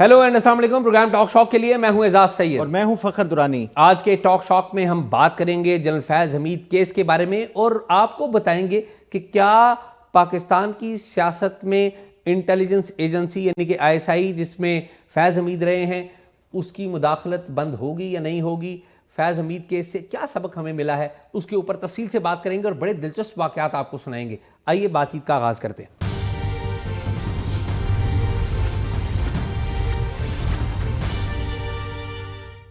Hello and السلام علیکم. Programme talk شاک کے لیے میں ہوں اعزاز سید اور میں ہوں فخر دورانی. آج کے ٹاک شاک میں ہم بات کریں گے جنرل فیض حمید کیس کے بارے میں اور آپ کو بتائیں گے کہ کیا پاکستان کی سیاست میں انٹیلیجنس ایجنسی یعنی کہ ISI جس میں فیض حمید رہے ہیں اس کی مداخلت بند ہوگی یا نہیں ہوگی. فیض حمید کیس سے کیا سبق ہمیں ملا ہے اس کے اوپر تفصیل سے بات کریں گے اور بڑے دلچسپ واقعات آپ کو سنائیں گے. آئیے بات چیت کا آغاز کرتے ہیں.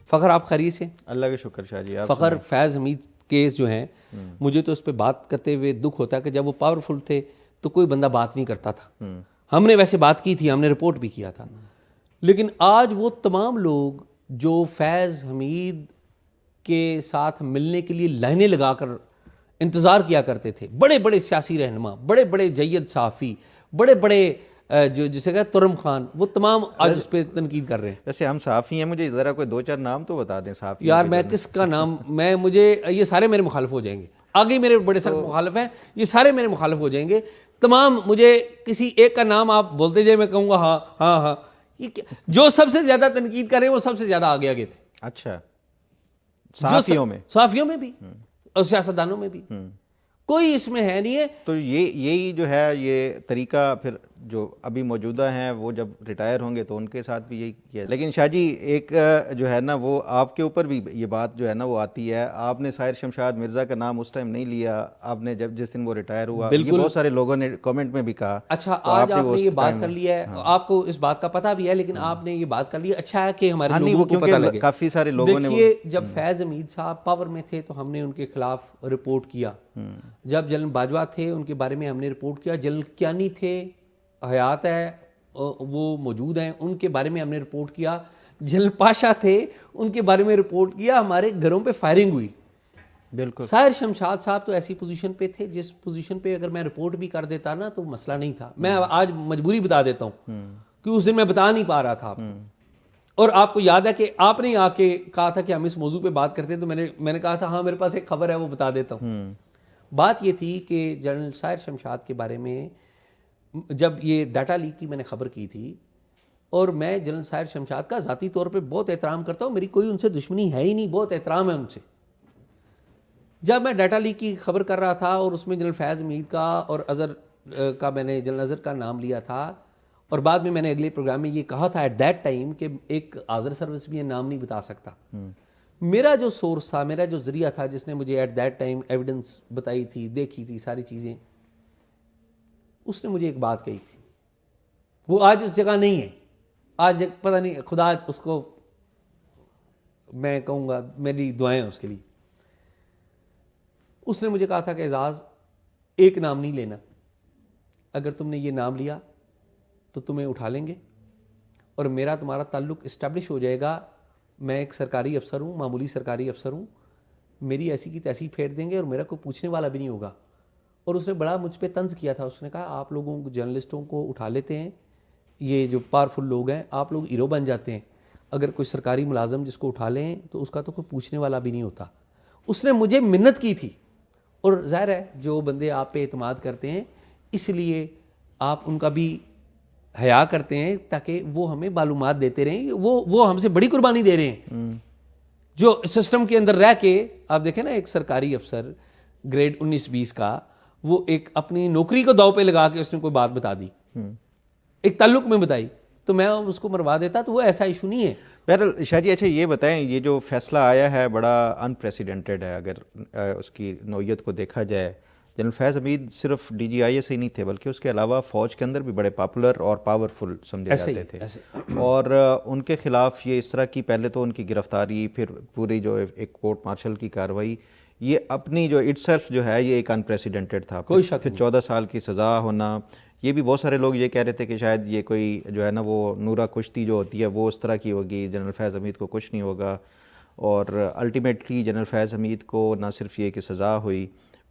فخر آپ خیریت سے؟ اللہ کا شکر شاہ جی. فخر فیض حمید کیس جو ہیں مجھے تو اس پہ بات کرتے ہوئے دکھ ہوتا ہے کہ جب وہ پاورفل تھے تو کوئی بندہ بات نہیں کرتا تھا. ہم نے ویسے بات کی تھی, ہم نے رپورٹ بھی کیا تھا, لیکن آج وہ تمام لوگ جو فیض حمید کے ساتھ ملنے کے لیے لائنیں لگا کر انتظار کیا کرتے تھے, بڑے بڑے سیاسی رہنما, بڑے بڑے جید صحافی, بڑے بڑے جو جسے کہا ترم خان, وہ تمام آج اس پہ تنقید کر رہے ہیں. ویسے ہم صحافی ہیں, مجھے ذرا کوئی دو چار نام تو بتا دیں صحافی. یار میں کس کا نام, مجھے یہ سارے میرے مخالف ہو جائیں گے. آگے میرے بڑے سخت مخالف ہیں, یہ سارے میرے مخالف ہو جائیں گے تمام. مجھے کسی ایک کا نام آپ بولتے جائے میں کہوں گا ہاں ہاں ہاں. جو سب سے زیادہ تنقید کر رہے ہیں وہ سب سے زیادہ آگے آگے تھے. اچھا, صحافیوں میں بھی اور سیاستدانوں میں بھی کوئی اس میں ہے نہیں ہے. تو یہی جو ہے یہ طریقہ پھر جو ابھی موجودہ ہیں وہ جب ریٹائر ہوں گے تو ان کے ساتھ بھی یہی کیا. لیکن شاہ جی ایک جو ہے نا وہ آپ کے اوپر بھی یہ بات جو ہے نا وہ آتی ہے. آپ نے ساحر شمشاد مرزا کا نام اس ٹائم نہیں لیا, آپ نے جس دن وہ ریٹائر ہوا, یہ بہت سارے لوگوں نے کامنٹ میں بھی کہا. اچھا آج آپ نے یہ بات کر لی ہے, آپ کو اس بات کا پتہ بھی ہے, لیکن آپ نے یہ بات کر لی. اچھا ہے کہ ہمارے لوگوں کو پتہ لگے. کافی سارے لوگوں نے دیکھیے جب فیض حمید صاحب پاور میں تھے تو ہم نے ان کے خلاف رپورٹ کیا. جب جنرل باجوہ تھے ان کے بارے میں ہم نے رپورٹ کیا. جنرل کیانی تھے, حیات ہے, وہ موجود ہیں, ان کے بارے میں ہم نے رپورٹ کیا. جنرل پاشا تھے, ان کے بارے میں رپورٹ کیا. ہمارے گھروں پہ فائرنگ ہوئی. بالکل. ساحر شمشاد صاحب تو ایسی پوزیشن پہ تھے جس پوزیشن پہ اگر میں رپورٹ بھی کر دیتا نا تو مسئلہ نہیں تھا. میں آج مجبوری بتا دیتا ہوں کہ اس دن میں بتا نہیں پا رہا تھا. اور آپ کو یاد ہے کہ آپ نے آ کے کہا تھا کہ ہم اس موضوع پہ بات کرتے ہیں, تو میں نے کہا تھا ہاں میرے پاس ایک خبر ہے وہ بتا دیتا ہوں. بات یہ تھی کہ جنرل ساحر شمشاد کے بارے میں جب یہ ڈاٹا لیک کی میں نے خبر کی تھی, اور میں جنرل ساحر شمشاد کا ذاتی طور پہ بہت احترام کرتا ہوں, میری کوئی ان سے دشمنی ہے ہی نہیں, بہت احترام ہے ان سے. جب میں ڈاٹا لیک کی خبر کر رہا تھا اور اس میں جنرل فیض حمید کا اور اظہر کا میں نے جنرل اظہر کا نام لیا تھا, اور بعد میں میں نے اگلے پروگرام میں یہ کہا تھا ایٹ دیٹ ٹائم کہ ایک آذر سروس بھی یہ نام نہیں بتا سکتا. میرا جو سورس تھا, میرا جو ذریعہ تھا جس نے مجھے ایٹ دیٹ ٹائم ایویڈنس بتائی تھی, دیکھی تھی ساری چیزیں, اس نے مجھے ایک بات کہی تھی. وہ آج اس جگہ نہیں ہے, آج پتہ نہیں خدا اس کو, میں کہوں گا میری دعائیں اس کے لیے. اس نے مجھے کہا تھا کہ اعزاز ایک نام نہیں لینا, اگر تم نے یہ نام لیا تو تمہیں اٹھا لیں گے اور میرا تمہارا تعلق اسٹیبلش ہو جائے گا. میں ایک سرکاری افسر ہوں, معمولی سرکاری افسر ہوں, میری ایسی کی تیسی پھیر دیں گے اور میرا کوئی پوچھنے والا بھی نہیں ہوگا. اور اس نے بڑا مجھ پہ طنز کیا تھا. اس نے کہا آپ لوگوں جرنلسٹوں کو اٹھا لیتے ہیں, یہ جو پاورفل لوگ ہیں آپ لوگ ہیرو بن جاتے ہیں, اگر کوئی سرکاری ملازم جس کو اٹھا لیں تو اس کا تو کوئی پوچھنے والا بھی نہیں ہوتا. اس نے مجھے منت کی تھی, اور ظاہر ہے جو بندے آپ پہ اعتماد کرتے ہیں اس لیے آپ ان کا بھی حیا کرتے ہیں تاکہ وہ ہمیں معلومات دیتے رہیں. وہ ہم سے بڑی قربانی دے رہے ہیں جو سسٹم کے اندر رہ کے. آپ دیکھیں نا ایک سرکاری افسر گریڈ 19-20 کا, وہ ایک اپنی نوکری کو داؤ پہ لگا کے اس نے کوئی بات بتا دی, ایک تعلق میں بتائی, تو میں اس کو مروا دیتا. تو وہ ایسا ایشو نہیں ہے. بہرحال شاہ جی اچھا یہ بتائیں, یہ جو فیصلہ آیا ہے بڑا انپریسیڈنٹڈ ہے اگر اس کی نوعیت کو دیکھا جائے. جنرل فیض حمید صرف DGIS ہی نہیں تھے بلکہ اس کے علاوہ فوج کے اندر بھی بڑے پاپولر اور پاورفل سمجھے جاتے تھے, اور ان کے خلاف یہ اس طرح کی پہلے تو ان کی گرفتاری, پھر پوری جو ایک کورٹ مارشل کی کارروائی, یہ اپنی جو اٹ سیلف جو ہے یہ ایک انپریسیڈنٹڈ تھا. کوئی شک پھر 14 سال کی سزا ہونا, یہ بھی بہت سارے لوگ یہ کہہ رہے تھے کہ شاید یہ کوئی جو ہے نا وہ نورا کشتی جو ہوتی ہے وہ اس طرح کی ہوگی, جنرل فیض حمید کو کچھ نہیں ہوگا. اور الٹیمیٹلی جنرل فیض حمید کو نہ صرف یہ کہ سزا ہوئی,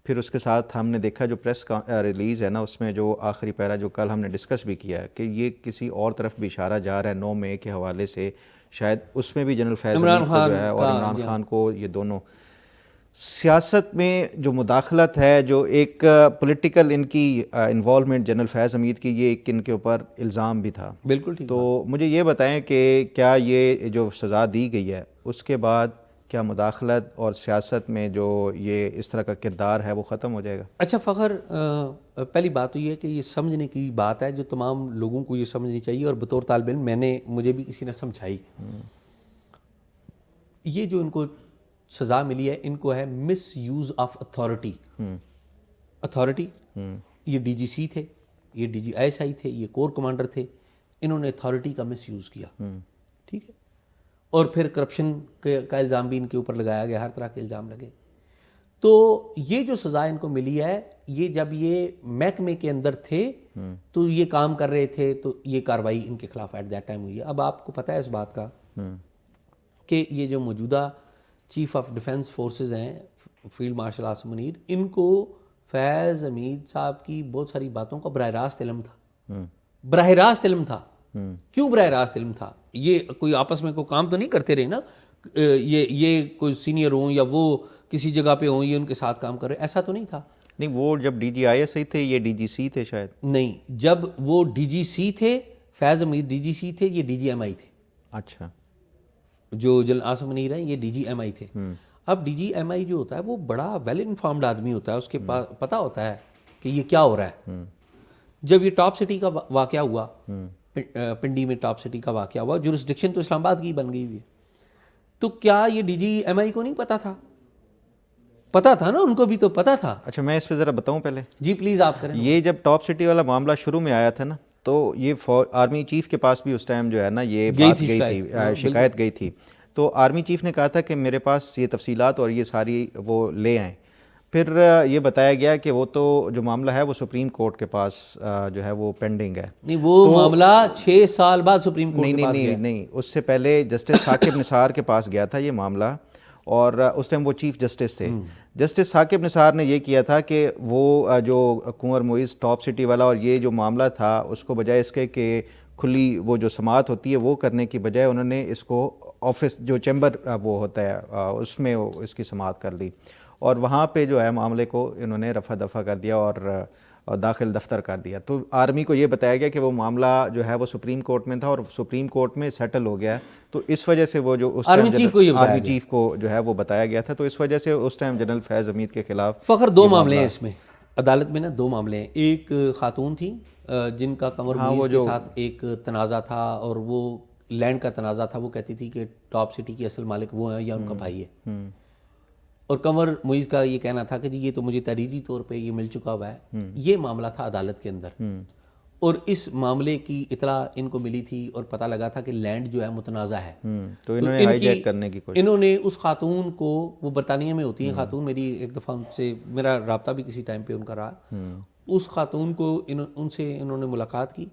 پھر اس کے ساتھ ہم نے دیکھا جو پریس ریلیز ہے نا اس میں جو آخری پیرا جو کل ہم نے ڈسکس بھی کیا ہے کہ یہ کسی اور طرف بھی اشارہ جا رہا ہے 9 مئی کے حوالے سے, شاید اس میں بھی جنرل فیض حمید کو جو ہے اور عمران خان کو, یہ دونوں. سیاست میں جو مداخلت ہے، جو ایک پولیٹیکل ان کی انوالومنٹ جنرل فیض حمید کی، یہ ایک ان کے اوپر الزام بھی تھا. بالکل ٹھیک. تو مجھے یہ بتائیں کہ کیا یہ جو سزا دی گئی ہے اس کے بعد کیا مداخلت اور سیاست میں جو یہ اس طرح کا کردار ہے وہ ختم ہو جائے گا؟ اچھا فخر، پہلی بات تو یہ ہے کہ یہ سمجھنے کی بات ہے جو تمام لوگوں کو یہ سمجھنی چاہیے، اور بطور طالب علم مجھے بھی کسی نے سمجھائی. یہ جو ان کو سزا ملی ہے، ان کو ہے مس یوز آف اتھارٹی. اتھارٹی، یہ ڈی جی سی تھے، یہ D G I S I تھے، یہ کور کمانڈر تھے، انہوں نے اتھارٹی کا مس یوز کیا. ٹھیک ہے. اور پھر کرپشن کا الزام بھی ان کے اوپر لگایا گیا، ہر طرح کے الزام لگے. تو یہ جو سزا ان کو ملی ہے، یہ جب یہ محکمے کے اندر تھے تو یہ کام کر رہے تھے، تو یہ کارروائی ان کے خلاف ایٹ دیٹ ٹائم ہوئی ہے. اب آپ کو پتہ ہے اس بات کا کہ یہ جو موجودہ چیف آف ڈیفنس فورسز ہیں فیلڈ مارشل عاصم منیر، ان کو فیض حمید صاحب کی بہت ساری باتوں کا براہ راست علم تھا. براہ راست علم تھا. کیوں براہ راست علم تھا؟ یہ کوئی آپس میں کوئی کام تو نہیں کرتے رہے نا، یہ کوئی سینئر ہوں یا وہ کسی جگہ پہ ہوں، یہ ان کے ساتھ کام کر رہے، ایسا تو نہیں تھا. نہیں، وہ جب D G I S I تھے، یہ ڈی جی سی تھے شاید. نہیں، جب وہ ڈی جی سی تھے، فیض حمید ڈی جی سی تھے، یہ ڈی جی ایم آئی تھے. اچھا. جو جنرل عاصم منیر ہیں یہ ڈی جی ایم آئی تھے. اب ڈی جی ایم آئی جو ہوتا ہے وہ بڑا ویل انفارمڈ آدمی ہوتا ہے، اس کے پاس پتہ ہوتا ہے کہ یہ کیا ہو رہا ہے. جب یہ ٹاپ سٹی کا واقعہ ہوا، پنڈی میں ٹاپ سٹی کا واقعہ ہوا، جورسڈکشن تو اسلام آباد کی بن گئی ہوئی ہے، تو کیا یہ ڈی جی ایم آئی کو نہیں پتا تھا؟ پتا تھا نا، ان کو بھی تو پتا تھا. اچھا، میں اس پہ ذرا بتاؤں پہلے. جی پلیز آپ کریں. یہ جب ٹاپ سٹی والا معاملہ شروع میں آیا تھا نا، تو یہ آرمی چیف کے پاس بھی اس ٹائم جو ہے نا یہ بات گئی تھی، شکایت گئی تھی. تو آرمی چیف نے کہا تھا کہ میرے پاس یہ تفصیلات اور یہ ساری وہ لے آئیں. پھر یہ بتایا گیا کہ وہ تو جو معاملہ ہے وہ سپریم کورٹ کے پاس جو ہے وہ پینڈنگ ہے. نہیں، وہ معاملہ 6 سال بعد سپریم کورٹ کے پاس گیا. نہیں، اس سے پہلے جسٹس ثاقب نثار کے پاس گیا تھا یہ معاملہ، اور اس ٹائم وہ چیف جسٹس تھے. جسٹس ثاقب نثار نے یہ کیا تھا کہ وہ جو کنور معیز ٹاپ سٹی والا اور یہ جو معاملہ تھا، اس کو بجائے اس کے کہ کھلی وہ جو سماعت ہوتی ہے وہ کرنے کی بجائے انہوں نے اس کو آفس جو چیمبر وہ ہوتا ہے اس میں اس کی سماعت کر لی، اور وہاں پہ جو ہے معاملے کو انہوں نے رفع دفع کر دیا اور داخل دفتر کر دیا. تو آرمی کو یہ بتایا گیا کہ وہ معاملہ جو ہے وہ سپریم کورٹ میں تھا اور سپریم کورٹ میں سیٹل ہو گیا. تو اس وجہ سے وہ جو اس آرمی چیف کو جو ہے وہ بتایا گیا تھا، تو اس وجہ سے اس ٹائم جنرل فیض حمید کے خلاف فخر 2 معاملے ہیں اس میں عدالت میں نا. 2 معاملے ہیں. ایک خاتون تھی جن کا قمر معیز کے ساتھ ایک تنازع تھا، اور وہ لینڈ کا تنازع تھا. وہ کہتی تھی کہ ٹاپ سٹی کی اصل مالک وہ ہیں یا ان کا بھائی ہے، اور قمر معیز کا یہ کہنا تھا کہ جی یہ تو مجھے تحریری طور پہ یہ مل چکا ہوا ہے. یہ معاملہ تھا عدالت کے اندر، اور اس معاملے کی اطلاع ان کو ملی تھی اور پتہ لگا تھا کہ لینڈ جو ہے متنازع ہے. تو انہوں نے ہائی جیک کرنے کی کوشش، انہوں نے اس خاتون کو، وہ برطانیہ میں ہوتی ہیں خاتون، میری ایک دفعہ ان سے میرا رابطہ بھی کسی ٹائم پہ ان کا رہا. اس خاتون کو ان سے انہوں نے ملاقات کی.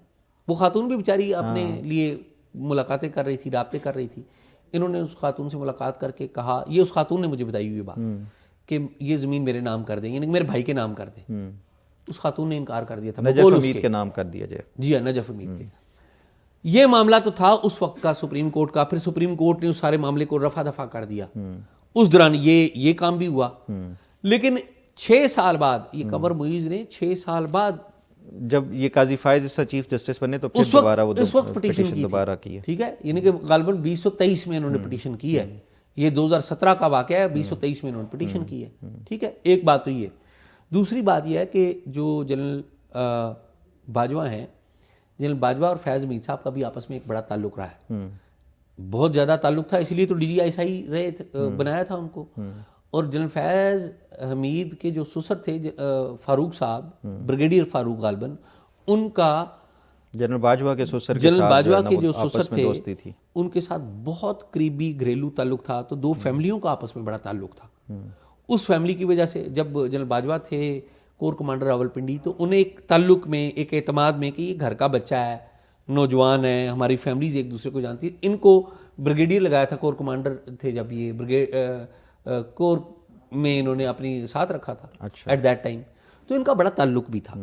وہ خاتون بھی بیچاری اپنے لیے ملاقاتیں کر رہی تھی، رابطے کر رہی تھی. انہوں نے اس خاتون سے ملاقات کر کے کہا، یہ اس خاتون نے مجھے بتائی ہوئی بات، کہ یہ زمین میرے نام کر دیں، یعنی میرے بھائی کے نام کر دیں. اس خاتون نے انکار کر دیا تھا، نجف حمید کے نام کر دیا جائے. جی ہاں، نجف حمید کے. یہ معاملہ تو تھا اس وقت کا سپریم کورٹ کا. پھر سپریم کورٹ نے اس سارے معاملے کو رفع دفع کر دیا. اس دوران یہ کام بھی ہوا. لیکن 6 سال بعد یہ قمر معیز نے 6 سال بعد جب یہ قاضی فائز عیسیٰ چیف جسٹس بنے تو پھر دوبارہ وہ اس وقت پٹیشن دوبارہ کی. ٹھیک ہے، یعنی کہ غالباً 2023 میں انہوں نے پٹیشن کی ہے. یہ 2017 کا واقعہ ہے، 2023 میں انہوں نے پٹیشن کی ہے. ٹھیک ہے، ایک بات تو یہ. دوسری بات یہ ہے کہ جو جنرل باجوہ ہیں، جنرل باجوہ اور فیض حمید صاحب کا بھی آپس میں ایک بڑا تعلق رہا ہے. بہت زیادہ تعلق تھا، اس لیے تو D G I S I بنایا تھا ان کو. اور جنرل فیض حمید کے جو سسر تھے فاروق صاحب، بریگیڈیئر فاروق غالباً، ان کا جنرل باجوہ کے سسر جنرل باجوہ کے جو سسر تھے ان کے ساتھ بہت قریبی گھریلو تعلق تھا. تو 2 فیملیوں کا آپس میں بڑا تعلق تھا. اس فیملی کی وجہ سے جب جنرل باجوہ تھے کور کمانڈر راولپنڈی، تو انہیں ایک تعلق میں، ایک اعتماد میں کہ یہ گھر کا بچہ ہے، نوجوان ہے، ہماری فیملیز ایک دوسرے کو جانتی. ان کو بریگیڈیئر لگایا تھا، کور کمانڈر تھے جب یہ کور میں انہوں نے اپنی ساتھ رکھا تھا ایٹ دیٹ ٹائم. تو ان کا بڑا تعلق بھی تھا.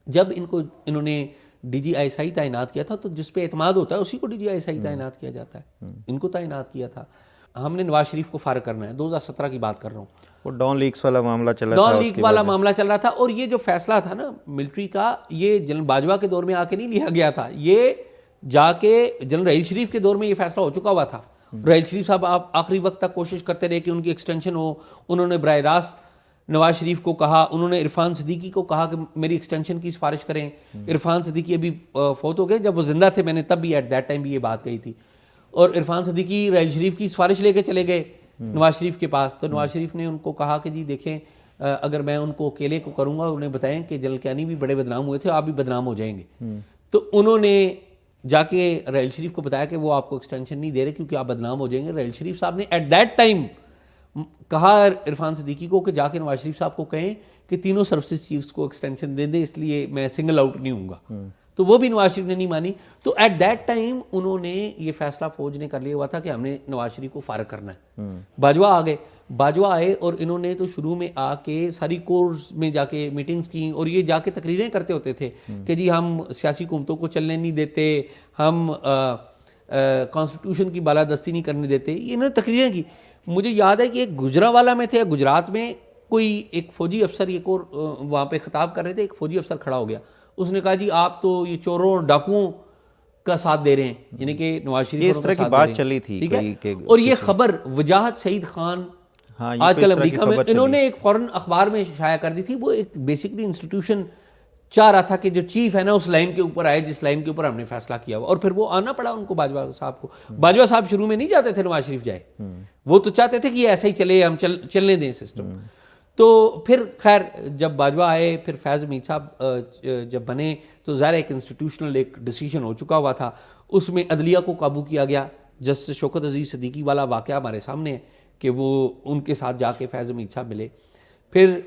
جب انہوں نے D G I S I تعینات کیا تھا، تو جس پہ اعتماد ہوتا ہے اسی کو D G I S I تعینات کیا جاتا ہے. ان کو تعینات کیا تھا. ہم نے نواز شریف کو فارغ کرنا ہے. 2017 کی بات کر رہا ہوں. وہ ڈان لیکس والا معاملہ چلا تھا, ڈان لیک والا معاملہ چل رہا تھا, اور یہ جو فیصلہ تھا نا ملٹری کا, یہ جنرل باجوہ کے دور میں آ کے نہیں لیا گیا تھا, یہ جا کے جنرل رحیل شریف کے دور میں یہ فیصلہ ہو چکا ہوا تھا. رحیل شریف صاحب آپ آخری وقت تک کوشش کرتے رہے کہ ان کی ایکسٹینشن ہو. انہوں نے براہ راست نواز شریف کو کہا, انہوں نے عرفان صدیقی کو کہا کہ میری ایکسٹینشن کی سفارش کریں. عرفان صدیقی ابھی فوت ہو گئے, جب وہ زندہ تھے میں نے تب بھی ایٹ دیٹ ٹائم بھی یہ بات کہی تھی. اور عرفان صدیقی رحیل شریف کی سفارش لے کے چلے گئے نواز شریف کے پاس, تو نواز شریف نے ان کو کہا کہ جی دیکھیں اگر میں ان کو اکیلے کو کروں گا, انہیں بتائیں کہ جنرل کیانی بھی بڑے بدنام ہوئے تھے, آپ بھی بدنام ہو جائیں گے. تو انہوں نے جا کے رحیل شریف کو بتایا کہ وہ آپ کو ایکسٹینشن نہیں دے رہے کیونکہ آپ بدنام ہو جائیں گے. رحیل شریف صاحب نے ایٹ دیٹ ٹائم کہا عرفان صدیقی کو کہ جا کے نواز شریف صاحب کو کہیں کہ تینوں سروسز چیفز کو ایکسٹینشن دے دیں, اس لیے میں سنگل آؤٹ نہیں ہوں گا. تو وہ بھی نواز شریف نے نہیں مانی. تو ایٹ دیٹ ٹائم انہوں نے یہ فیصلہ فوج نے کر لیا ہوا تھا کہ ہم نے نواز شریف کو فارغ کرنا ہے. باجوہ آ گئے, باجوہ آئے اور انہوں نے تو شروع میں آ کے ساری کورس میں جا کے میٹنگز کی, اور یہ جا کے تقریریں کرتے ہوتے تھے کہ جی ہم سیاسی حکومتوں کو چلنے نہیں دیتے, ہم کانسٹیٹیوشن کی بالادستی نہیں کرنے دیتے. یہ انہوں نے تقریریں کی. مجھے یاد ہے کہ ایک گجرانوالہ میں تھے, گجرات میں کوئی ایک فوجی افسر ایک اور وہاں پہ خطاب کر رہے تھے, ایک فوجی افسر کھڑا ہو گیا, اس نے کہا جی آپ تو یہ چوروں اور ڈاکوؤں کا ساتھ دے رہے ہیں, یعنی کہ نواز شریف اس طرح کی بات چلی تھی. ٹھیک ہے, اور یہ خبر وجاہت سعید خان آج کل امریکہ میں, انہوں نے ایک فورن اخبار میں شائع کر دی تھی. وہ ایک بیسکلی انسٹیٹیوشن چاہ رہا تھا کہ جو چیف ہے نا اس لائن کے اوپر آئے جس لائن کے اوپر ہم نے فیصلہ کیا ہوا, اور پھر وہ آنا پڑا ان کو باجوہ صاحب کو. باجوہ صاحب شروع میں نہیں چاہتے تھے نواز شریف جائے, وہ تو چاہتے تھے کہ یہ ایسا ہی چلے, ہم چلنے دیں سسٹم. تو پھر خیر جب باجوہ آئے, پھر فیض حمید صاحب جب بنے, تو ظاہر ایک انسٹیٹیوشنل ایک ڈیسیژن ہو چکا ہوا تھا. اس میں عدلیہ کو قابو کیا گیا. جسٹس شوکت عزیز صدیقی والا واقعہ ہمارے سامنے ہے کہ وہ ان کے ساتھ جا کے فیض حمید صاحب ملے. پھر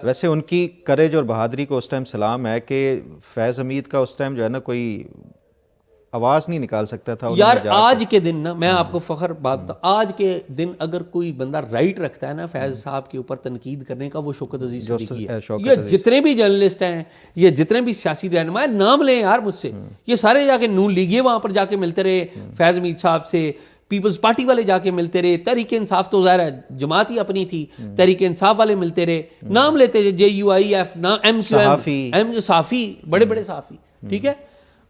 ویسے ان کی کریج اور بہادری کو اس ٹائم سلام ہے کہ فیض حمید کا اس ٹائم جو ہے نا کوئی آواز نہیں نکال سکتا تھا. یار آج کے دن نا, میں آپ کو فخر بات بتا, آج کے دن اگر کوئی بندہ رائٹ رکھتا ہے نا فیض صاحب کے اوپر تنقید کرنے کا, وہ شوکت عزیز صدیقی ہے. یہ جتنے بھی جرنلسٹ ہیں, یہ جتنے بھی سیاسی رہنما, نام لیں یار مجھ سے, یہ سارے جا کے نون لیگیے وہاں پر جا کے ملتے رہے فیض حمید صاحب سے, پیپلز پارٹی والے جا کے ملتے رہے, تحریک انصاف تو ظاہر ہے جماعت ہی اپنی تھی, تحریک انصاف والے ملتے رہے, نام لیتے JUIF, ایم صحافی, بڑے بڑے صحافی. ٹھیک ہے,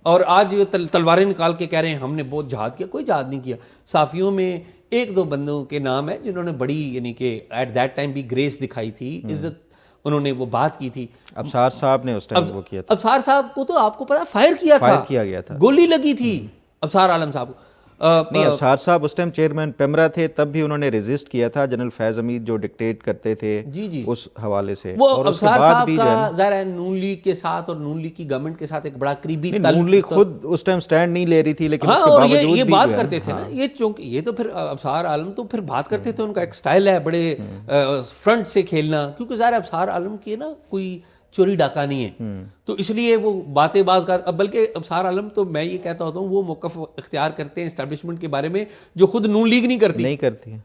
اور آج تلواریں نکال کے کہہ رہے ہیں ہم نے بہت جہاد کیا. کوئی جہاد نہیں کیا. صحافیوں میں ایک دو بندوں کے نام ہے جنہوں نے بڑی یعنی کہ ایٹ دیٹ ٹائم بھی گریس دکھائی تھی, عزت انہوں نے وہ بات کی تھی. ابصار صاحب نے اس ٹائم وہ کیا تھا. ابصار صاحب کو تو آپ کو پتا فائر کیا گیا تھا, گولی لگی تھی ابصار عالم صاحب کو. نہیں, ابصار صاحب اس ٹائم چیئرمین پیمرا تھے, تب بھی انہوں نے ریزسٹ کیا تھا جنرل فیض حمید جو ڈکٹیٹ کرتے تھے اس حوالے سے. وہ ابصار صاحب کا ظاہر ہے نون لیگ کے ساتھ اور نون لیگ کی گورنمنٹ کے ساتھ ایک بڑا قریبی تعلق. نون لیگ خود اس ٹائم سٹینڈ نہیں لے رہی تھی, لیکن اس کے اور باوجود یہ بات کرتے تھے نا, یہ چونکہ یہ تو پھر ابصار عالم تو پھر بات کرتے تھے, ان کا ایک سٹائل ہے بڑے فرنٹ سے کھیلنا, کیونکہ ظاہر ابصار عالم کی نا کوئی چوری ڈاکہ نہیں ہے, تو اس لیے وہ باتیں باز کر. بلکہ ابصار عالم تو میں یہ کہتا ہوتا ہوں وہ موقف اختیار کرتے ہیں اسٹیبلشمنٹ کے بارے میں جو خود نون لیگ نہیں کرتی.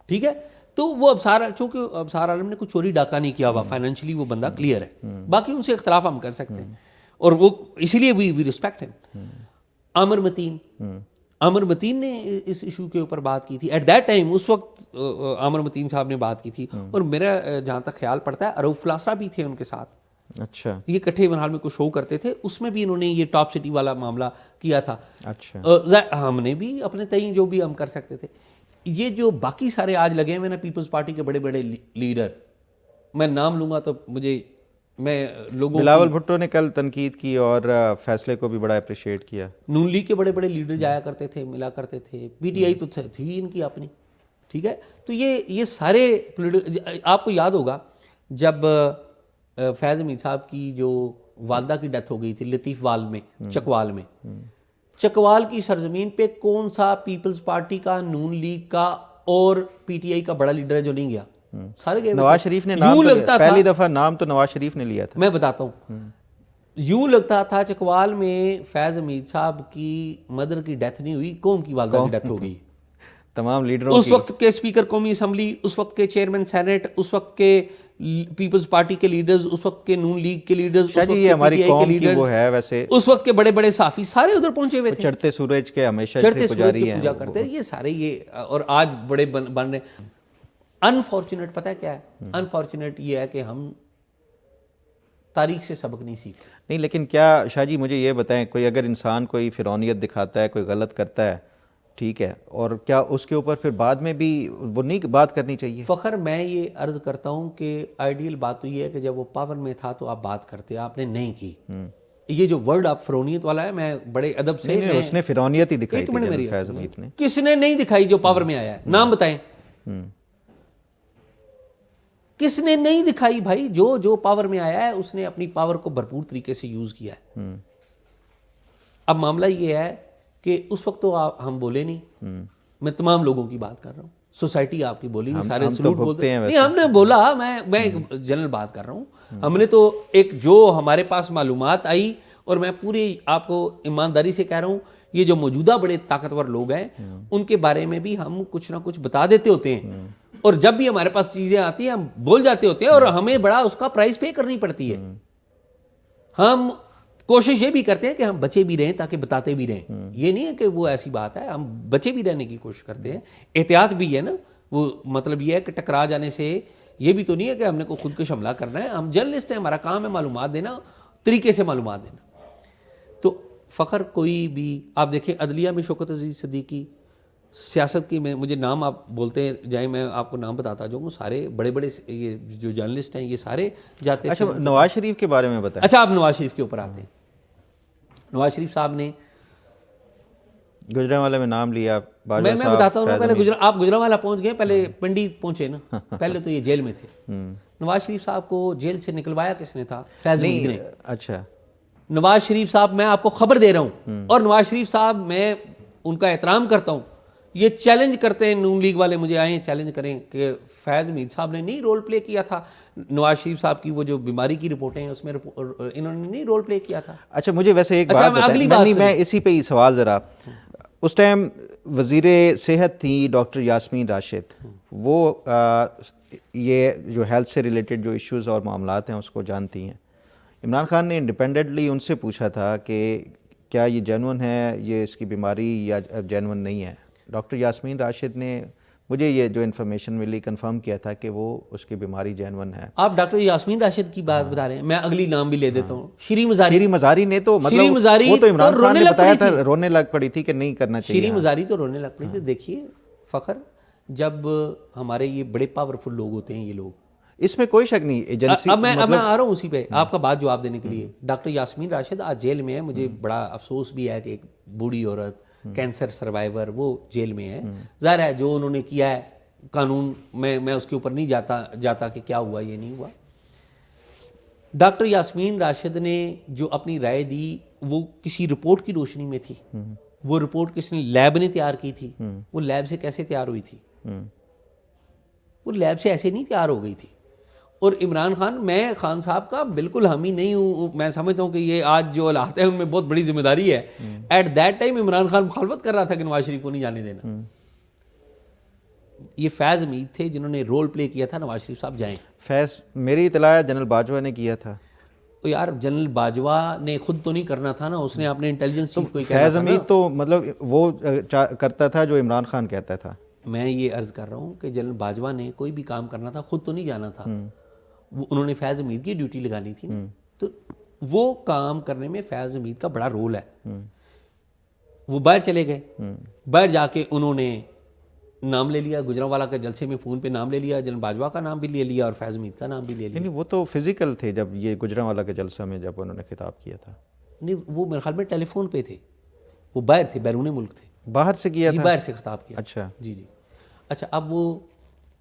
ٹھیک ہے, تو وہ چونکہ ابصار عالم نے کوئی چوری ڈاکہ نہیں کیا ہوا, فائنینشلی وہ بندہ کلیئر ہے, باقی ان سے اختلاف ہم کر سکتے ہیں, اور وہ اسی لیے وی ریسپیکٹ ہے. عامر متین نے اس ایشو کے اوپر بات کی تھی ایٹ دیٹ ٹائم. اس وقت عامر متین صاحب نے بات کی تھی, اور میرا جہاں تک خیال پڑتا ہے اروف لاسرا بھی تھے ان کے ساتھ. اچھا, یہ کٹھے بنحال میں کوئی شو کرتے تھے, اس میں بھی انہوں نے یہ ٹاپ سٹی والا معاملہ کیا تھا. اچھا, ہم نے بھی اپنے تئیں جو بھی ہم کر سکتے تھے. یہ جو باقی سارے آج لگے ہیں نا پیپلز پارٹی کے بڑے بڑے لیڈر, میں نام لوں گا تو مجھے میں لوگوں بلاول بھٹو نے کل تنقید کی اور فیصلے کو بھی بڑا اپریشیٹ کیا. نون لیگ کے بڑے بڑے لیڈر جایا کرتے تھے, ملا کرتے تھے. PTI تو تھی ان کی اپنی. ٹھیک ہے, تو یہ سارے آپ کو یاد ہوگا جب فیض حمید صاحب کی جو والدہ کی ڈیتھ ہو گئی تھی لطیف وال میں, چکوال میں, چکوال کی سرزمین پہ کون سا پیپلز پارٹی کا, نون لیگ کا اور PTI کا بڑا لیڈر ہے جو نہیں گیا؟ سارے گئے. نواز شریف نے نام, پہلی دفعہ نام تو نواز شریف نے لیا تھا. میں بتاتا ہوں, یوں لگتا تھا چکوال میں فیض حمید صاحب کی مدر کی ڈیتھ نہیں ہوئی, قوم کی والدہ کی ڈیتھ ہو گئی. تمام لیڈروں اس وقت کے اسپیکر قومی اسمبلی, اس وقت کے چیئرمین سینٹ, اس وقت کے پیپلز پارٹی کے لیڈرز، اس وقت کے نون لیگ کے لیڈرز، شاہ جی یہ ہماری قوم کی وہ ہے ویسے، اس وقت کے بڑے بڑے صحافی سارے ادھر پہنچے ہوئے تھے، چڑھتے سورج کے ہمیشہ چڑھتے سے سورج پجاری کی ہیں پوجا کرتے ہیں یہ سارے، یہ اور آج بڑے بن رہے ہیں۔ انفارچونیٹ پتہ ہے کیا ہے؟ انفارچونیٹ یہ ہے کہ ہم تاریخ سے سبق نہیں سیکھتے۔ نہیں لیکن کیا شاہ جی مجھے یہ بتائیں، کوئی اگر انسان کوئی فرعونیت دکھاتا ہے، کوئی غلط کرتا ہے، ٹھیک ہے، اور کیا اس کے اوپر پھر بعد میں بھی وہ نہیں بات کرنی چاہیے؟ فخر میں یہ عرض کرتا ہوں کہ آئیڈیل بات تو یہ ہے کہ جب وہ پاور میں تھا تو آپ بات کرتے، آپ نے نہیں کی۔ یہ جو ورڈ آپ فرعونیت والا ہے، میں بڑے ادب سے، نہیں اس نے فرعونیت ہی دکھائی ایک تھی منٹ جنرل میری فیض حمید نے۔ کس نے نہیں دکھائی جو پاور میں آیا ہے؟ نام بتائیں کس نے نہیں دکھائی بھائی؟ جو پاور میں آیا ہے اس نے اپنی پاور کو بھرپور طریقے سے یوز کیا ہے۔ اب معاملہ یہ ہے کہ اس وقت تو ہم بولے نہیں، میں تمام لوگوں کی بات کر رہا ہوں، سوسائٹی آپ کی بولی، سارے سلوٹ بولتے ہیں، نہیں ہم نے بولا، میں ایک جنرل بات کر رہا ہوں، ہم نے تو ایک جو ہمارے پاس معلومات آئی، اور میں پوری آپ کو ایمانداری سے کہہ رہا ہوں، یہ جو موجودہ بڑے طاقتور لوگ ہیں ان کے بارے میں بھی ہم کچھ نہ کچھ بتا دیتے ہوتے ہیں، اور جب بھی ہمارے پاس چیزیں آتی ہیں ہم بول جاتے ہوتے ہیں، اور ہمیں بڑا اس کا پرائز پے کرنی پڑتی ہے۔ ہم کوشش یہ بھی کرتے ہیں کہ ہم بچے بھی رہیں تاکہ بتاتے بھی رہیں، یہ نہیں ہے کہ وہ ایسی بات ہے، ہم بچے بھی رہنے کی کوشش کرتے ہیں، احتیاط بھی ہے نا، وہ مطلب یہ ہے کہ ٹکرا جانے سے یہ بھی تو نہیں ہے کہ ہم نے کوئی خودکش حملہ کرنا ہے، ہم جرنلسٹ ہیں، ہمارا کام ہے معلومات دینا، طریقے سے معلومات دینا۔ تو فخر کوئی بھی آپ دیکھیں عدلیہ میں شوکت عزیز صدیقی، سیاست کی میں مجھے نام آپ بولتے جائیں، میں آپ کو نام بتاتا جاؤں، سارے بڑے بڑے یہ جو جرنلسٹ ہیں یہ سارے جاتے۔ اچھا نواز شریف کے بارے میں بتائیں۔ اچھا آپ نواز شریف کے اوپر آتے ہیں۔ نواز شریف صاحب نے گجرانوالہ میں نام لیا، میں بتاتا ہوں نا، پہلے آپ گجرانوالہ پہنچ گئے، پہلے پنڈی پہنچے نا، پہلے تو یہ جیل میں تھے۔ نواز شریف صاحب کو جیل سے نکلوایا کس نے تھا؟ فیض حمید نے۔ اچھا نواز شریف صاحب، میں آپ کو خبر دے رہا ہوں، اور نواز شریف صاحب میں ان کا احترام کرتا ہوں، یہ چیلنج کرتے ہیں نون لیگ والے، مجھے آئیں چیلنج کریں کہ فیض حمید صاحب نے نہیں رول پلے کیا تھا نواز شریف صاحب کی وہ جو بیماری کی رپورٹیں ہیں اس میں انہوں نے نہیں رول پلے کیا تھا۔ اچھا مجھے ویسے ایک بات بتائیں، میں اسی پہ ہی سوال ذرا، اس ٹائم وزیر صحت تھی ڈاکٹر یاسمین راشد، وہ یہ جو ہیلتھ سے ریلیٹڈ جو ایشوز اور معاملات ہیں اس کو جانتی ہیں۔ عمران خان نے انڈیپینڈنٹلی ان سے پوچھا تھا کہ کیا یہ جینون ہے یہ اس کی بیماری یا جینون نہیں ہے؟ ڈاکٹر یاسمین راشد نے مجھے یہ جو انفارمیشن ملی کنفرم کیا تھا کہ وہ اس کی بیماری جینون ہے۔ آپ ڈاکٹر یاسمین راشد کی بات بتا رہے ہیں، میں اگلی نام بھی لے دیتا ہوں، شیریں مزاری نے تو مطلب وہ تو عمران خان نے بتایا تھا، رونے لگ پڑی تھی کہ نہیں کرنا چاہیے۔ شیریں مزاری تو رونے لگ پڑی تھی۔ دیکھیے فخر، جب ہمارے یہ بڑے پاورفل لوگ ہوتے ہیں، یہ لوگ، اس میں کوئی شک نہیں ایجنسی، اب میں آ رہا ہوں اسی پہ آپ کا بات جواب دینے کے لیے۔ ڈاکٹر یاسمین راشد آج جیل میں ہے، مجھے بڑا افسوس بھی ہے کہ ایک بوڑھی عورت کینسر سروائیور وہ جیل میں ہے۔ ظاہر ہے جو انہوں نے کیا ہے قانون میں اس کے اوپر نہیں جاتا کہ کیا ہوا یہ نہیں ہوا۔ ڈاکٹر یاسمین راشد نے جو اپنی رائے دی وہ کسی رپورٹ کی روشنی میں تھی، وہ رپورٹ کس نے لیب نے تیار کی تھی، وہ لیب سے کیسے تیار ہوئی تھی؟ وہ لیب سے ایسے نہیں تیار ہو گئی تھی۔ اور عمران خان، میں خان صاحب کا بالکل حامی نہیں ہوں، میں سمجھتا ہوں کہ یہ آج جو حالات ہیں ان میں بہت بڑی ذمہ داری ہے۔ At that time Imran Khan مخالفت کر رہا تھا کہ نواز شریف کو نہیں جانے دینا۔ یہ فیض حمید تھے جنہوں نے رول پلے کیا تھا نواز شریف صاحب جائیں۔ فیض میری اطلاع ہے جنرل باجوہ نے کیا تھا۔ یار جنرل باجوہ نے خود تو نہیں کرنا تھا نا، اس نے اپنے انٹیلیجنس چیف کو ہی کہنا تھا۔ فیض حمید تو مطلب وہ کرتا تھا جو عمران خان کہتا تھا۔ میں یہ عرض کر رہا ہوں کہ جنرل باجوہ نے کوئی بھی کام کرنا تھا خود تو نہیں جانا تھا، انہوں نے فیض حمید کی ڈیوٹی لگانی تھی، تو وہ کام کرنے میں فیض حمید کا بڑا رول ہے۔ وہ باہر چلے گئے، باہر جا کے انہوں نے نام لے لیا، گجرانوالہ کے جلسے میں فون پہ نام لے لیا، جنرل باجوہ کا نام بھی لے لیا اور فیض حمید کا نام بھی لے لیا۔ نہیں وہ تو فزیکل تھے جب یہ گجرانوالہ کے جلسہ میں جب انہوں نے خطاب کیا تھا۔ نہیں وہ میرے خیال میں ٹیلی فون پہ تھے، وہ باہر تھے، بیرون ملک تھے، باہر سے کیا تھا، باہر سے خطاب کیا۔ اچھا جی جی اچھا۔ اب وہ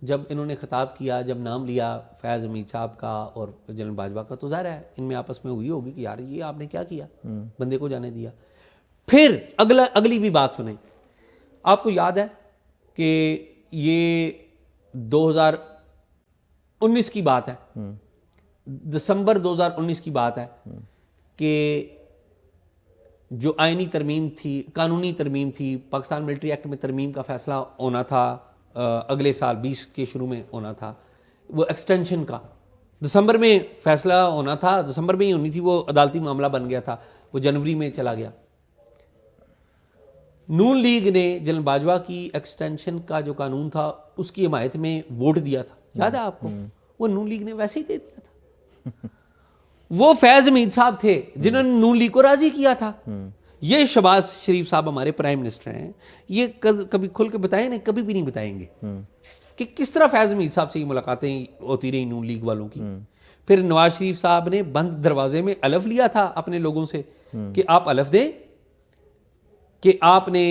جب انہوں نے خطاب کیا، جب نام لیا فیض حمید صاحب کا اور جنرل باجوہ کا، تو ظاہر ہے ان میں آپس میں ہوئی ہوگی کہ یار یہ آپ نے کیا کیا، بندے کو جانے دیا۔ پھر اگلی بھی بات سنیں، آپ کو یاد ہے کہ یہ 2019 کی بات ہے، دسمبر 2019 کی بات ہے کہ جو آئینی ترمیم تھی، قانونی ترمیم تھی، پاکستان ملٹری ایکٹ میں ترمیم کا فیصلہ ہونا تھا اگلے سال 20 کے شروع میں ہونا تھا، وہ ایکسٹینشن کا، دسمبر میں فیصلہ ہونا تھا, دسمبر میں ہی ہونی تھی, وہ عدالتی معاملہ بن گیا تھا, وہ جنوری میں چلا گیا. نون لیگ نے جنرل باجوہ کی ایکسٹینشن کا جو قانون تھا اس کی حمایت میں ووٹ دیا تھا, یاد ہے آپ کو؟ وہ نون لیگ نے ویسے ہی دے دیا تھا. وہ فیض حمید صاحب تھے جنہوں نے نون لیگ کو راضی کیا تھا. یہ شہباز شریف صاحب ہمارے پرائم منسٹر ہیں, یہ کبھی کھل کے بتائیں نہیں, کبھی بھی نہیں بتائیں گے کہ کس طرح فیض حمید صاحب سے یہ ملاقاتیں ہوتی رہی نون لیگ والوں کی. پھر نواز شریف صاحب نے بند دروازے میں حلف لیا تھا اپنے لوگوں سے کہ آپ حلف دیں کہ آپ نے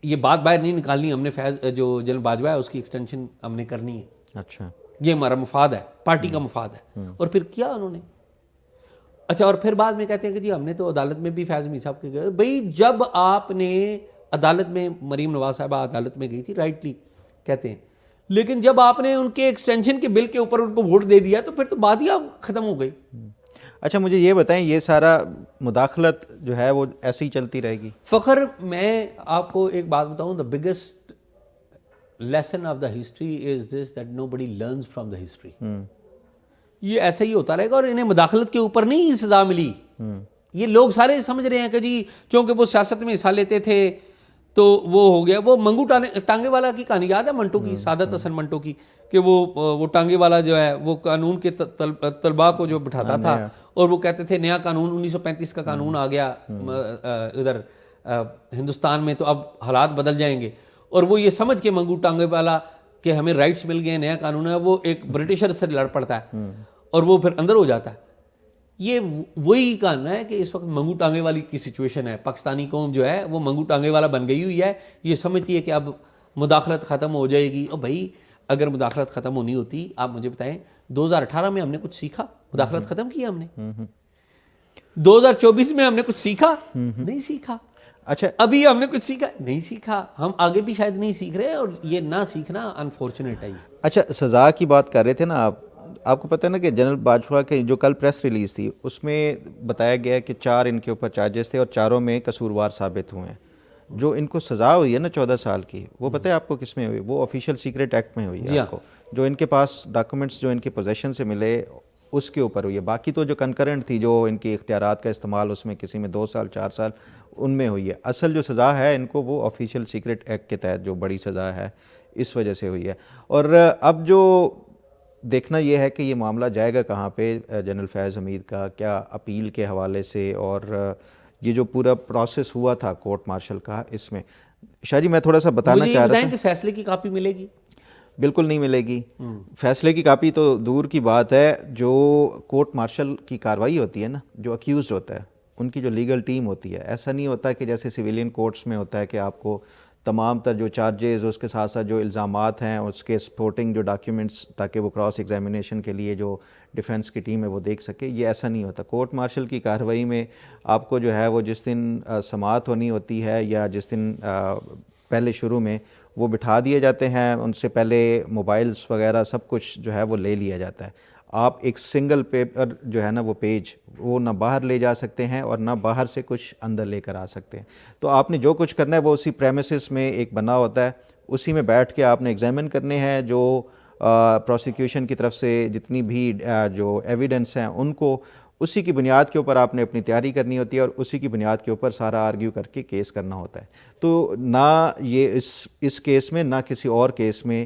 یہ بات باہر نہیں نکالنی, ہم نے فیض جو جنرل باجوہ ہے اس کی ایکسٹینشن ہم نے کرنی ہے. اچھا, یہ ہمارا مفاد ہے, پارٹی کا مفاد ہے. اور پھر کیا انہوں نے. اچھا, اور پھر بعد میں کہتے ہیں کہ جی ہم نے تو عدالت میں بھی فیض حمید صاحب کے گئے. بھائی جب آپ نے عدالت میں, مریم نواز صاحبہ عدالت میں گئی تھی رائٹلی کہتے ہیں, لیکن جب آپ نے ان کے ایکسٹینشن کے بل کے اوپر ان کو ووٹ دے دیا تو پھر تو بات ہی ختم ہو گئی. اچھا مجھے یہ بتائیں, یہ سارا مداخلت جو ہے وہ ایسے ہی چلتی رہے گی؟ فخر, میں آپ کو ایک بات بتاؤں, the biggest lesson of the history is this that nobody learns from the history. یہ ایسا ہی ہوتا رہے گا, اور انہیں مداخلت کے اوپر نہیں سزا ملی. یہ لوگ سارے سمجھ رہے ہیں کہ جی چونکہ وہ سیاست میں حصہ لیتے تھے تو وہ ہو گیا. وہ منگو ٹانگے والا کی کہانی یاد ہے منٹو کی, سعادت حسن منٹو کی, کہ وہ ٹانگے والا جو ہے وہ قانون کے طلباء کو جو بٹھاتا تھا اور وہ کہتے تھے نیا قانون 1935 کا قانون آ گیا ادھر ہندوستان میں, تو اب حالات بدل جائیں گے. اور وہ یہ سمجھ کے منگو ٹانگے والا کہ ہمیں رائٹس مل گئے, نیا قانون ہے, وہ ایک برٹشر سے لڑ پڑتا ہے اور وہ پھر اندر ہو جاتا ہے. یہ وہی کہنا ہے کہ اس وقت منگو ٹانگے والی کی سچویشن ہے. پاکستانی قوم جو ہے وہ منگو ٹانگے والا بن گئی ہوئی ہے, یہ سمجھتی ہے کہ اب مداخلت ختم ہو جائے گی. اور بھائی اگر مداخلت ختم ہونی ہوتی, آپ مجھے بتائیں 2018 میں ہم نے کچھ سیکھا؟ مداخلت ختم کی ہم نے. 2024 میں ہم نے کچھ سیکھا؟ نہیں سیکھا. اچھا, ابھی ہم نے کچھ سیکھا؟ نہیں سیکھا. ہم آگے بھی شاید نہیں سیکھ رہے, اور یہ نہ سیکھنا انفارچونیٹ ہے. اچھا سزا کی بات کر رہے تھے نا آپ کو پتہ ہے نا کہ جنرل باجوہ کے جو کل پریس ریلیز تھی اس میں بتایا گیا کہ 4 ان کے اوپر چارجز تھے اور چاروں میں قصوروار ثابت ہوئے ہیں. جو ان کو سزا ہوئی ہے نا 14 سال کی, وہ پتہ ہے آپ کو کس میں ہوئی؟ وہ آفیشیل سیکریٹ ایکٹ میں ہوئی ہے. آپ کو جو ان کے پاس ڈاکومنٹس جو ان کے پوزیشن سے ملے اس کے اوپر ہوئی ہے. باقی تو جو کنکرنٹ تھی, جو ان کی اختیارات کا استعمال, اس میں کسی میں 2 سال 4 سال ان میں ہوئی ہے. اصل جو سزا ہے ان کو وہ آفیشیل سیکریٹ ایکٹ کے تحت جو بڑی سزا ہے اس وجہ سے ہوئی ہے. اور اب جو دیکھنا یہ ہے کہ یہ معاملہ جائے گا کہاں پہ جنرل فیض حمید کا, کیا اپیل کے حوالے سے, اور یہ جو پورا پروسیس ہوا تھا کورٹ مارشل کا, اس میں شاہ جی میں تھوڑا سا بتانا چاہ رہا تھا کہ فیصلے کی کاپی ملے گی؟ بالکل نہیں ملے گی. فیصلے کی کاپی تو دور کی بات ہے. جو کورٹ مارشل کی کارروائی ہوتی ہے نا, جو اکیوزڈ ہوتا ہے ان کی جو لیگل ٹیم ہوتی ہے, ایسا نہیں ہوتا کہ جیسے سویلین کورٹس میں ہوتا ہے کہ آپ کو تمام تر جو چارجز, اس کے ساتھ ساتھ جو الزامات ہیں, اس کے سپورٹنگ جو ڈاکیومنٹس, تاکہ وہ کراس ایگزامینیشن کے لیے جو ڈیفنس کی ٹیم ہے وہ دیکھ سکے. یہ ایسا نہیں ہوتا. کورٹ مارشل کی کارروائی میں آپ کو جو ہے وہ جس دن سماعت ہونی ہوتی ہے یا جس دن پہلے شروع میں وہ بٹھا دیے جاتے ہیں, ان سے پہلے موبائلس وغیرہ سب کچھ جو ہے وہ لے لیا جاتا ہے. آپ ایک سنگل پیپر جو ہے نا وہ پیج وہ نہ باہر لے جا سکتے ہیں اور نہ باہر سے کچھ اندر لے کر آ سکتے ہیں. تو آپ نے جو کچھ کرنا ہے وہ اسی پریمیسز میں ایک بنا ہوتا ہے, اسی میں بیٹھ کے آپ نے ایگزامن کرنے ہیں. جو پروسیکیوشن کی طرف سے جتنی بھی جو ایویڈنس ہیں ان کو اسی کی بنیاد کے اوپر آپ نے اپنی تیاری کرنی ہوتی ہے, اور اسی کی بنیاد کے اوپر سارا آرگیو کر کے کیس کرنا ہوتا ہے. تو نہ یہ اس کیس میں نہ کسی اور کیس میں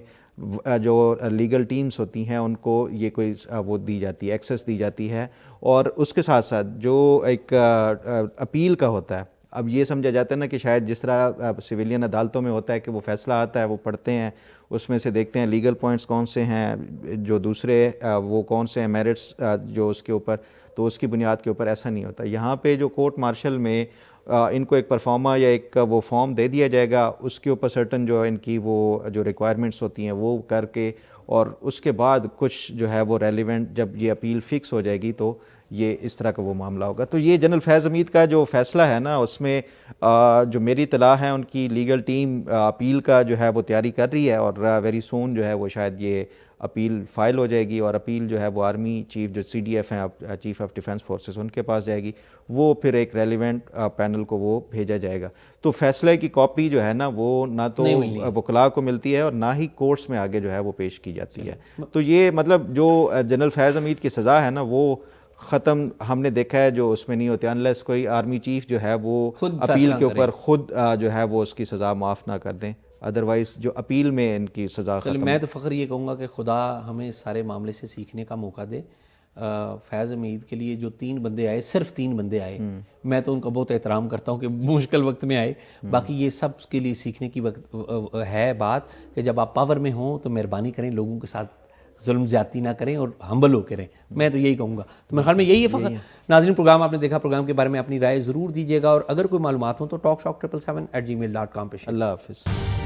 جو لیگل ٹیمز ہوتی ہیں ان کو یہ کوئی وہ دی جاتی ہے, ایکسیس دی جاتی ہے. اور اس کے ساتھ ساتھ جو ایک اپیل کا ہوتا ہے, اب یہ سمجھا جاتا ہے نا کہ شاید جس طرح سویلین عدالتوں میں ہوتا ہے کہ وہ فیصلہ آتا ہے, وہ پڑھتے ہیں, اس میں سے دیکھتے ہیں لیگل پوائنٹس کون سے ہیں, جو دوسرے وہ کون سے ہیں میرٹس جو اس کے اوپر, تو اس کی بنیاد کے اوپر ایسا نہیں ہوتا. یہاں پہ جو کورٹ مارشل میں ان کو ایک پرفارما یا ایک وہ فارم دے دیا جائے گا, اس کے اوپر سرٹن جو ان کی وہ جو ریکوائرمنٹس ہوتی ہیں وہ کر کے, اور اس کے بعد کچھ جو ہے وہ ریلیونٹ جب یہ اپیل فکس ہو جائے گی تو یہ اس طرح کا وہ معاملہ ہوگا. تو یہ جنرل فیض حمید کا جو فیصلہ ہے نا, اس میں جو میری اطلاع ہے ان کی لیگل ٹیم اپیل کا جو ہے وہ تیاری کر رہی ہے, اور ویری سون جو ہے وہ شاید یہ اپیل فائل ہو جائے گی اور اپیل جو ہے وہ آرمی چیف جو CDF ہیں chief of defence forces in کے پاس جائے گی, وہ پھر ایک ریلیونٹ پینل کو وہ بھیجا جائے گا. تو فیصلے کی کاپی جو ہے نا وہ نہ تو وکلاء کو ملتی ہے اور نہ ہی کورٹس میں آگے جو ہے وہ پیش کی جاتی ہے. تو یہ مطلب جو جنرل فیض حمید کی سزا ہے نا وہ ختم ہم نے دیکھا ہے جو اس میں نہیں ہوتے انلیس کوئی آرمی چیف جو ہے وہ اپیل کے اوپر خود جو ہے وہ اس کی سزا معاف نہ کر دیں, ادروائز جو اپیل میں ان کی سزا ختم. میں تو فخر یہ کہوں گا کہ خدا ہمیں اس سارے معاملے سے سیکھنے کا موقع دے. فیض حمید کے لیے جو 3 بندے آئے, صرف 3 بندے آئے, میں تو ان کا بہت احترام کرتا ہوں کہ مشکل وقت میں آئے. باقی یہ سب کے لیے سیکھنے کی ہے بات کہ جب آپ پاور میں ہوں تو مہربانی کریں, لوگوں کے ساتھ ظلم زیادتی نہ کریں اور ہمبل ہو کے رہیں. میں تو یہی کہوں گا. تو میرے خیال میں یہی ہے فخر. ناظرین, پروگرام آپ نے دیکھا, پروگرام کے بارے میں اپنی رائے ضرور دیجیے گا, اور اگر کوئی معلومات ہوں تو talkshock777@gmail.com پہ. اللہ حافظ.